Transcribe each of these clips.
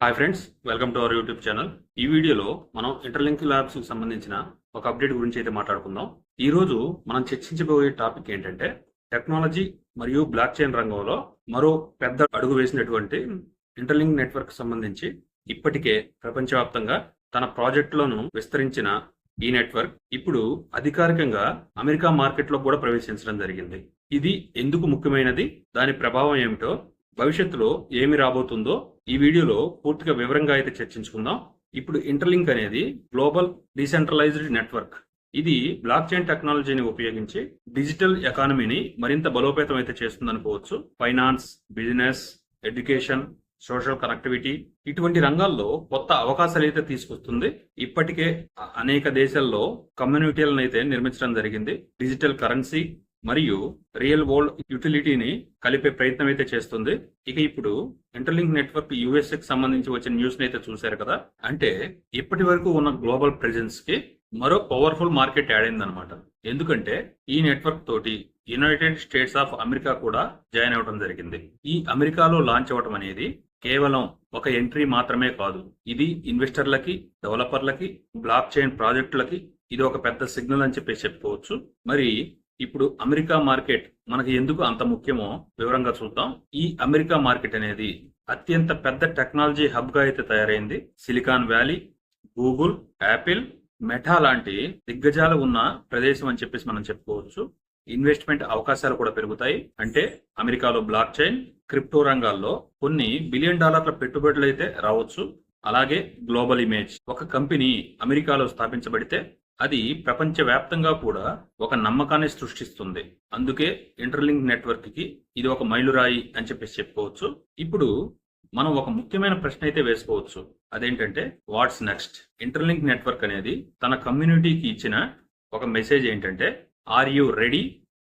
Hi friends, welcome to our YouTube channel. ఈ వీడియోలో మనం ఇంటర్లింక్ ల్యాబ్స్ కి సంబంధించిన ఒక అప్డేట్ గురించి అయితే మాట్లాడుకుందాం. ఈ రోజు మనం చర్చించబోయే టాపిక్ ఏంటంటే టెక్నాలజీ మరియు బ్లాక్ చైన్ రంగంలో మరో పెద్ద అడుగు వేసినటువంటి ఇంటర్లింక్ నెట్వర్క్ సంబంధించి ఇప్పటికే ప్రపంచవ్యాప్తంగా తన ప్రాజెక్టులను విస్తరించిన ఈ నెట్వర్క్ ఇప్పుడు అధికారికంగా అమెరికా మార్కెట్లో కూడా ప్రవేశించడం జరిగింది. ఇది ఎందుకు ముఖ్యమైనది, దాని ప్రభావం ఏమిటో, భవిష్యత్తులో ఏమి రాబోతుందో ఈ వీడియోలో పూర్తిగా వివరంగా అయితే చర్చించుకుందాం. ఇప్పుడు ఇంటర్లింక్ అనేది గ్లోబల్ డీసెంట్రలైజ్డ్ నెట్వర్క్. ఇది బ్లాక్ చైన్ టెక్నాలజీని ఉపయోగించి డిజిటల్ ఎకానమీని మరింత బలోపేతం అయితే చేస్తుందనుకోవచ్చు. Finance, business, education, social connectivity ఇటువంటి రంగాల్లో కొత్త అవకాశాలు అయితే తీసుకొస్తుంది. ఇప్పటికే అనేక దేశాల్లో కమ్యూనిటీలను అయితే నిర్మించడం జరిగింది. డిజిటల్ కరెన్సీ మరియు రియల్ వరల్డ్ యూటిలిటీని కలిపే ప్రయత్నం అయితే చేస్తుంది. ఇక ఇప్పుడు ఇంటర్లింక్ నెట్వర్క్ యుఎస్ఏ కి సంబంధించి వచ్చిన న్యూస్ ని అయితే చూశారు కదా. అంటే ఇప్పటి వరకు ఉన్న గ్లోబల్ ప్రెజెన్స్ కి మరో పవర్ఫుల్ మార్కెట్ యాడ్ అయిందనమాట. ఎందుకంటే ఈ నెట్వర్క్ తోటి యునైటెడ్ స్టేట్స్ ఆఫ్ అమెరికా కూడా జాయిన్ అవ్వడం జరిగింది. ఈ అమెరికాలో లాంచ్ అవ్వడం అనేది కేవలం ఒక ఎంట్రీ మాత్రమే కాదు. ఇది ఇన్వెస్టర్లకి, డెవలపర్లకి, బ్లాక్ చైన్ ప్రాజెక్టులకి ఇది ఒక పెద్ద సిగ్నల్ అని చెప్పేసి చెప్పుకోవచ్చు. మరి ఇప్పుడు అమెరికా మార్కెట్ మనకి ఎందుకు అంత ముఖ్యమో వివరంగా చూద్దాం. ఈ అమెరికా మార్కెట్ అనేది అత్యంత పెద్ద టెక్నాలజీ హబ్ గా అయితే తయారైంది. Silicon valley, Google, Apple, meta లాంటి దిగ్గజాలు ఉన్న ప్రదేశం అని చెప్పేసి మనం చెప్పుకోవచ్చు. ఇన్వెస్ట్మెంట్ అవకాశాలు కూడా పెరుగుతాయి. అంటే అమెరికాలో బ్లాక్ చైన్, క్రిప్టో రంగాల్లో కొన్ని బిలియన్ డాలర్ల పెట్టుబడులు అయితే రావచ్చు. అలాగే గ్లోబల్ ఇమేజ్. ఒక కంపెనీ అమెరికాలో స్థాపించబడితే అది ప్రపంచవ్యాప్తంగా కూడా ఒక నమ్మకాన్ని సృష్టిస్తుంది. అందుకే ఇంటర్లింక్ నెట్వర్క్ కి ఇది ఒక మైలురాయి అని చెప్పేసి చెప్పుకోవచ్చు. ఇప్పుడు మనం ఒక ముఖ్యమైన ప్రశ్న అయితే వేసుకోవచ్చు. అదేంటంటే వాట్స్ నెక్స్ట్. ఇంటర్లింక్ నెట్వర్క్ అనేది తన కమ్యూనిటీకి ఇచ్చిన ఒక మెసేజ్ ఏంటంటే are you ready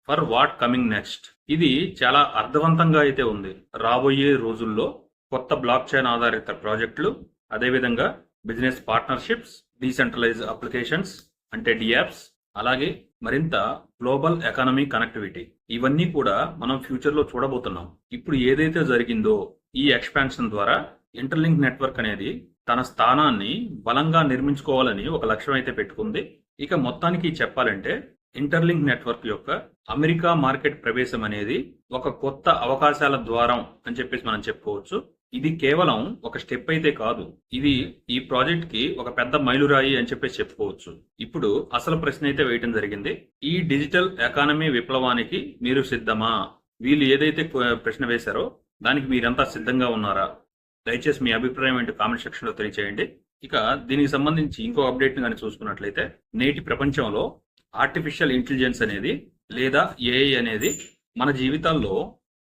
for what coming next. ఇది చాలా అర్థవంతంగా అయితే ఉంది. రాబోయే రోజుల్లో కొత్త బ్లాక్ చైన్ ఆధారిత ప్రాజెక్టులు, అదేవిధంగా బిజినెస్ పార్ట్నర్షిప్స్, డీసెంట్రలైజ్ అప్లికేషన్స్ అంటే డియాప్స్, అలాగే మరింత గ్లోబల్ ఎకానమీ కనెక్టివిటీ ఇవన్నీ కూడా మనం ఫ్యూచర్ లో చూడబోతున్నాం. ఇప్పుడు ఏదైతే జరిగిందో ఈ ఎక్స్పాన్షన్ ద్వారా ఇంటర్లింక్ నెట్వర్క్ అనేది తన స్థానాన్ని బలంగా నిర్మించుకోవాలని ఒక లక్ష్యం అయితే పెట్టుకుంది. ఇక మొత్తానికి చెప్పాలంటే ఇంటర్లింక్ నెట్వర్క్ యొక్క అమెరికా మార్కెట్ ప్రవేశం అనేది ఒక కొత్త అవకాశాల ద్వారం అని చెప్పేసి మనం చెప్పుకోవచ్చు. ఇది కేవలం ఒక స్టెప్ అయితే కాదు, ఇది ఈ ప్రాజెక్ట్ కి ఒక పెద్ద మైలురాయి అని చెప్పేసి చెప్పుకోవచ్చు. ఇప్పుడు అసలు ప్రశ్న అయితే వేయటం జరిగింది. ఈ డిజిటల్ ఎకానమీ విప్లవానికి మీరు సిద్ధమా? వీళ్ళు ఏదైతే ప్రశ్న వేశారో దానికి మీరంతా సిద్ధంగా ఉన్నారా? దయచేసి మీ అభిప్రాయం ఏంటి కామెంట్ సెక్షన్ లో తెలియచేయండి. ఇక దీనికి సంబంధించి ఇంకో అప్డేట్ ని కానీ చూసుకున్నట్లయితే నేటి ప్రపంచంలో ఆర్టిఫిషియల్ ఇంటెలిజెన్స్ అనేది లేదా ఏఐ అనేది మన జీవితాల్లో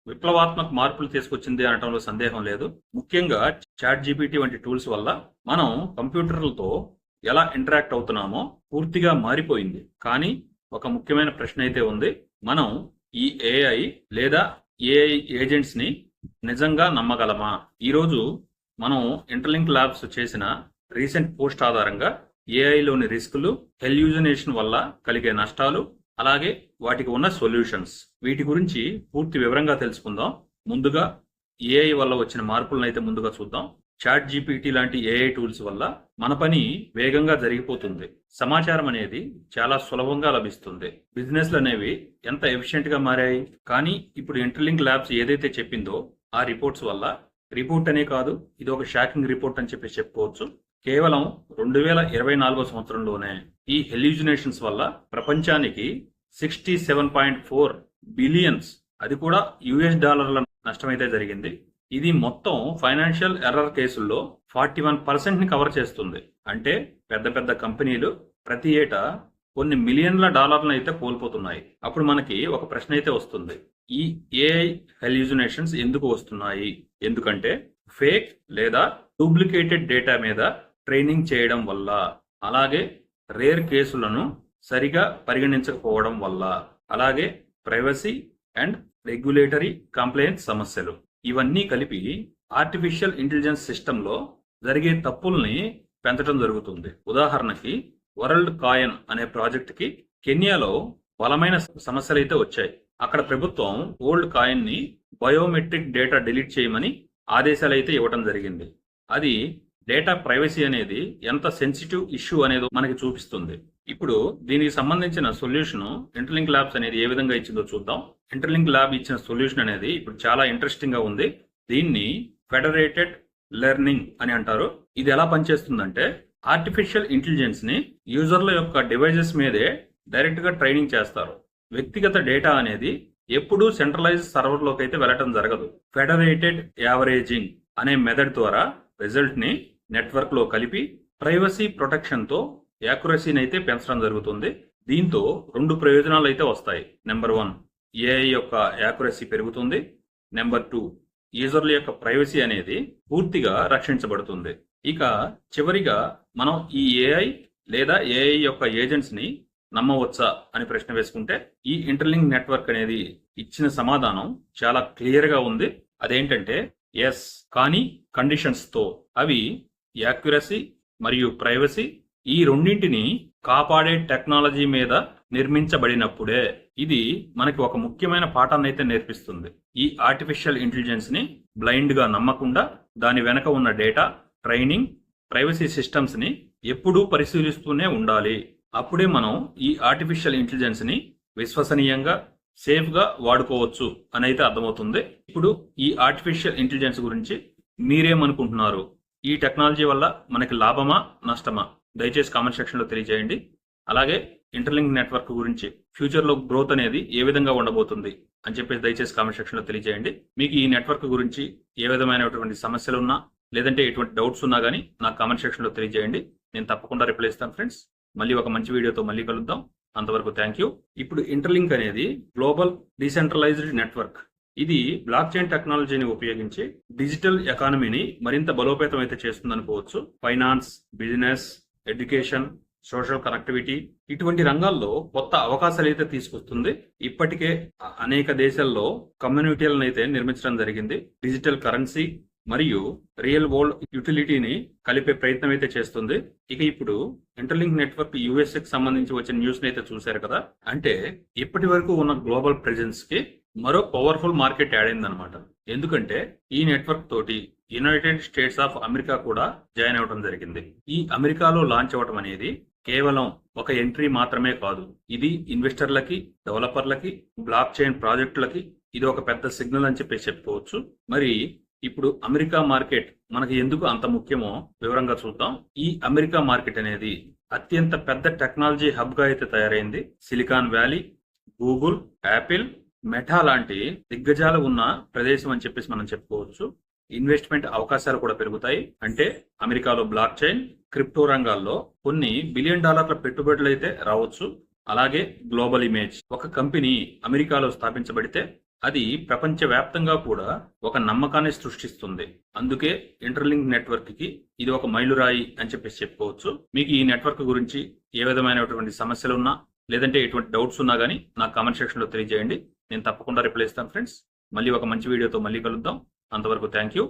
విప్లవాత్మక మార్పులు తీసుకొచ్చింది అనటంలో సందేహం లేదు. ముఖ్యంగా చాట్ జీపీటీ వంటి టూల్స్ వల్ల మనం కంప్యూటర్లతో ఎలా ఇంటరాక్ట్ అవుతున్నామో పూర్తిగా మారిపోయింది. కానీ ఒక ముఖ్యమైన ప్రశ్న అయితే ఉంది. మనం ఈ ఏఐ లేదా ఏఐ ఏజెంట్స్ ని నిజంగా నమ్మగలమా? ఈరోజు మనం ఇంటర్లింక్ ల్యాబ్స్ చేసిన రీసెంట్ పోస్ట్ ఆధారంగా ఏఐలోని రిస్కులు, హెల్యూజినేషన్ వల్ల కలిగే నష్టాలు, అలాగే వాటికి ఉన్న సొల్యూషన్స్, వీటి గురించి పూర్తి వివరంగా తెలుసుకుందాం. ముందుగా ఏఐ వల్ల వచ్చిన మార్పులను అయితే ముందుగా చూద్దాం. చాట్ జీపీటీ లాంటి ఏఐ టూల్స్ వల్ల మన పని వేగంగా జరిగిపోతుంది. సమాచారం అనేది చాలా సులభంగా లభిస్తుంది. బిజినెస్లు అనేవి ఎంత ఎఫిషియెంట్ గా మారాయి. కానీ ఇప్పుడు ఇంటర్లింక్ ల్యాబ్స్ ఏదైతే చెప్పిందో ఆ రిపోర్ట్స్ వల్ల, రిపోర్ట్ అనే కాదు, ఇది ఒక షాకింగ్ రిపోర్ట్ అని చెప్పేసి చెప్పుకోవచ్చు. కేవలం 2024 సంవత్సరంలోనే ఈ హెల్యూజినేషన్స్ వల్ల ప్రపంచానికి 67.4 బిలియన్స్, అది కూడా యుఎస్ డాలర్ల నష్టమైతే జరిగింది. ఇది మొత్తం ఫైనాన్షియల్ ఎర్రర్ కేసుల్లో 41% ని కవర్ చేస్తుంది. అంటే పెద్ద పెద్ద కంపెనీలు ప్రతి ఏటా కొన్ని మిలియన్ల డాలర్లను అయితే కోల్పోతున్నాయి. అప్పుడు మనకి ఒక ప్రశ్న అయితే వస్తుంది. ఈ ఏఐ హెల్యూజినేషన్స్ ఎందుకు వస్తున్నాయి? ఎందుకంటే ఫేక్ లేదా డూప్లికేటెడ్ డేటా మీద ట్రైనింగ్ చేయడం వల్ల, అలాగే రేర్ కేసులను సరిగా పరిగణించకపోవడం వల్ల, అలాగే ప్రైవసీ అండ్ రెగ్యులేటరీ కంప్లైంట్ సమస్యలు, ఇవన్నీ కలిపి ఆర్టిఫిషియల్ ఇంటెలిజెన్స్ సిస్టంలో జరిగే తప్పుల్ని పెంచడం జరుగుతుంది. ఉదాహరణకి వరల్డ్ కాయిన్ అనే ప్రాజెక్ట్ కి కెన్యాలో బలమైన సమస్యలు అయితే వచ్చాయి. అక్కడ ప్రభుత్వం ఓల్డ్ కాయిన్ ని బయోమెట్రిక్ డేటా డిలీట్ చేయమని ఆదేశాలు అయితే ఇవ్వడం జరిగింది. అది డేటా ప్రైవసీ అనేది ఎంత సెన్సిటివ్ ఇష్యూ అనేది మనకి చూపిస్తుంది. ఇప్పుడు దీనికి సంబంధించిన సొల్యూషన్ ఇంటర్లింక్ ల్యాబ్స్ అనేది ఏ విధంగా ఇచ్చిందో చూద్దాం. ఇంటర్లింక్ ల్యాబ్ ఇచ్చిన సొల్యూషన్ అనేది ఇప్పుడు చాలా ఇంట్రెస్టింగ్ గా ఉంది. దీన్ని ఫెడరేటెడ్ లెర్నింగ్ అని అంటారు. ఇది ఎలా పనిచేస్తుందంటే ఆర్టిఫిషియల్ ఇంటెలిజెన్స్ ని యూజర్ల యొక్క డివైజెస్ మీదే డైరెక్ట్ గా ట్రైనింగ్ చేస్తారు. వ్యక్తిగత డేటా అనేది ఎప్పుడూ సెంట్రలైజ్ సర్వర్ లోకి అయితే వెళ్ళటం జరగదు. ఫెడరేటెడ్ యావరేజింగ్ అనే మెథడ్ ద్వారా రిజల్ట్ ని నెట్వర్క్ లో కలిపి ప్రైవసీ ప్రొటెక్షన్ తో యాక్యురసీని అయితే పెంచడం జరుగుతుంది. దీంతో 2 ప్రయోజనాలు అయితే వస్తాయి. నెంబర్ 1, ఏఐ యొక్క యాక్యురసీ పెరుగుతుంది. నెంబర్ 2, యూజర్ల యొక్క ప్రైవసీ అనేది పూర్తిగా రక్షించబడుతుంది. ఇక చివరిగా మనం ఈ ఏఐ లేదా ఏఐ యొక్క ఏజెంట్స్ ని నమ్మవచ్చా అని ప్రశ్న వేసుకుంటే ఈ ఇంటర్లింక్ నెట్వర్క్ అనేది ఇచ్చిన సమాధానం చాలా క్లియర్ గా ఉంది. అదేంటంటే ఎస్, కానీ కండిషన్స్ తో. అవి యాక్యురసీ మరియు ప్రైవసీ ఈ రెండింటిని కాపాడే టెక్నాలజీ మీద నిర్మించబడినప్పుడే ఇది మనకి ఒక ముఖ్యమైన పాఠాన్ని అయితే నేర్పిస్తుంది. ఈ ఆర్టిఫిషియల్ ఇంటెలిజెన్స్ ని బ్లైండ్ గా నమ్మకుండా దాని వెనక ఉన్న డేటా, ట్రైనింగ్, ప్రైవసీ సిస్టమ్స్ ని ఎప్పుడూ పరిశీలిస్తూనే ఉండాలి. అప్పుడే మనం ఈ ఆర్టిఫిషియల్ ఇంటెలిజెన్స్ ని విశ్వసనీయంగా, సేఫ్ గా వాడుకోవచ్చు అని అయితే అర్థమవుతుంది. ఇప్పుడు ఈ ఆర్టిఫిషియల్ ఇంటెలిజెన్స్ గురించి మీరేమనుకుంటున్నారు? ఈ టెక్నాలజీ వల్ల మనకి లాభమా, నష్టమా? దయచేసి కామెంట్ సెక్షన్ లో తెలియజేయండి. అలాగే ఇంటర్లింక్ నెట్వర్క్ గురించి ఫ్యూచర్ లో గ్రోత్ అనేది ఏ విధంగా ఉండబోతుంది అని చెప్పేసి దయచేసి కామెంట్ సెక్షన్ లో తెలియజేయండి. మీకు ఈ నెట్వర్క్ గురించి ఏ విధమైనటువంటి సమస్యలు ఉన్నా, లేదంటే ఎటువంటి డౌట్స్ ఉన్నా కానీ నాకు కామెంట్ సెక్షన్ లో తెలియజేయండి. నేను తప్పకుండా రిప్లై ఇస్తాను ఫ్రెండ్స్. మళ్ళీ ఒక మంచి వీడియోతో మళ్ళీ కలుద్దాం. అంతవరకు థ్యాంక్ యూ. ఇప్పుడు ఇంటర్లింక్ అనేది గ్లోబల్ డీసెంట్రలైజ్డ్ నెట్వర్క్. ఇది బ్లాక్ చైన్ టెక్నాలజీని ఉపయోగించి డిజిటల్ ఎకానమీని మరింత బలోపేతం అయితే చేస్తుందనుకోవచ్చు. Finance, business, education, social connectivity ఇటువంటి రంగాల్లో కొత్త అవకాశాలు అయితే తీసుకొస్తుంది. ఇప్పటికే అనేక దేశాల్లో కమ్యూనిటీలను అయితే నిర్మించడం జరిగింది. డిజిటల్ కరెన్సీ మరియు రియల్ వరల్డ్ యూటిలిటీని కలిపే ప్రయత్నం అయితే చేస్తుంది. ఇక ఇప్పుడు ఇంటర్లింక్ నెట్వర్క్ యుఎస్ఏ కి సంబంధించి వచ్చిన న్యూస్ ని అయితే చూశారు కదా. అంటే ఇప్పటి వరకు ఉన్న గ్లోబల్ ప్రెజెన్స్ కి మరో పవర్ఫుల్ మార్కెట్ యాడ్ అయిందనమాట. ఎందుకంటే ఈ నెట్వర్క్ తోటి యునైటెడ్ స్టేట్స్ ఆఫ్ అమెరికా కూడా జాయిన్ అవ్వడం జరిగింది. ఈ అమెరికాలో లాంచ్ అవ్వడం అనేది కేవలం ఒక ఎంట్రీ మాత్రమే కాదు. ఇది ఇన్వెస్టర్లకి, డెవలపర్లకి, బ్లాక్ చైన్ ప్రాజెక్టులకి ఇది ఒక పెద్ద సిగ్నల్ అని చెప్పేసి చెప్పుకోవచ్చు. మరి ఇప్పుడు అమెరికా మార్కెట్ మనకి ఎందుకు అంత ముఖ్యమో వివరంగా చూద్దాం. ఈ అమెరికా మార్కెట్ అనేది అత్యంత పెద్ద టెక్నాలజీ హబ్ గా అయితే తయారైంది. Silicon valley, Google, Apple, meta లాంటి దిగ్గజాలు ఉన్న ప్రదేశం అని చెప్పేసి మనం చెప్పుకోవచ్చు. ఇన్వెస్ట్మెంట్ అవకాశాలు కూడా పెరుగుతాయి. అంటే అమెరికాలో బ్లాక్ చైన్, క్రిప్టో రంగాల్లో కొన్ని $1 బిలియన్ పెట్టుబడులు అయితే రావచ్చు. అలాగే గ్లోబల్ ఇమేజ్. ఒక కంపెనీ అమెరికాలో స్థాపించబడితే అది ప్రపంచవ్యాప్తంగా కూడా ఒక నమ్మకాన్ని సృష్టిస్తుంది. అందుకే ఇంటర్లింక్ నెట్వర్క్ కి ఇది ఒక మైలురాయి అని చెప్పేసి చెప్పుకోవచ్చు. మీకు ఈ నెట్వర్క్ గురించి ఏ విధమైనటువంటి సమస్యలు ఉన్నా, లేదంటే ఎటువంటి డౌట్స్ ఉన్నా కానీ నాకు కామెంట్ సెక్షన్ లో తెలియజేయండి. నేను తప్పకుండా రిప్లై ఇస్తాను ఫ్రెండ్స్. మళ్ళీ ఒక మంచి వీడియోతో మళ్ళీ కలుద్దాం. అంతవరకు థ్యాంక్ యూ.